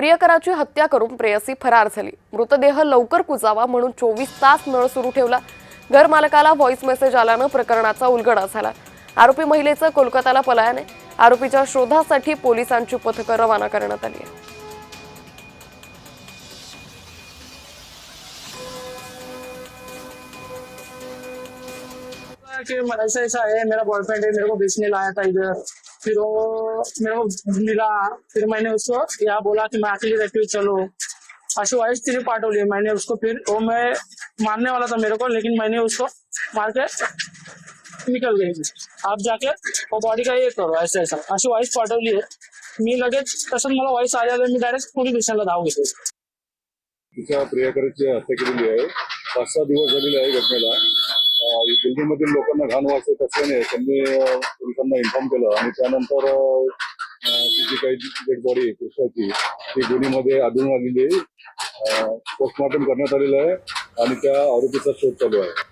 प्रियकराची हत्या करून प्रेयसी फरार झाली। मृतदेह लवकर कुजावा म्हणून 24 तास नळ सुरू ठेवला। घरमालकाला व्हॉइस मेसेज आल्यानं प्रकरणाचा उलगडा झाला। आरोपी महिलेचं कोलकाताला पलायन आहे। आरोपीच्या शोधासाठी पोलिसांची पथकं रवाना करण्यात आली आहे। कि ऐसा है, मेरा बॉयफ्रेंड है, मेरे को बेचने लाया था इधर। फिर वो मेरे को मिला, फिर मैंने उसको यहाँ बोला कि मैं अकेली रहती हूँ, चलो। आशु वाइस तिने पाठवली। मैंने उसको फिर वो मैं मारने वाला था मेरे को, लेकिन मैंने उसको मार के निकल गई। आप जाके वो बॉडी का ये करो, ऐसा ऐसा आशु वाइस पाठवली आहे। मी लगेच तसंच मला वाइस आल्यावर मी डायरेक्ट पोलीस स्टेशनला धाव घेतो। तिच्या प्रियकराची हत्या केलेली आहे। 5-6 दिवस झालेले आहे घटनेला। बिल्डिंगमधील लोकांना घाण वास येत असल्याने त्यांनी पोलिसांना इन्फॉर्म केलं आणि त्यानंतर तिची काही डेड बॉडी आहे पुरुषाची ती गुन्ह्यामध्ये आढळून आलेली आहे। पोस्टमॉर्टम करण्यात आलेलं आहे आणि त्या आरोपीचा शोध चालू आहे।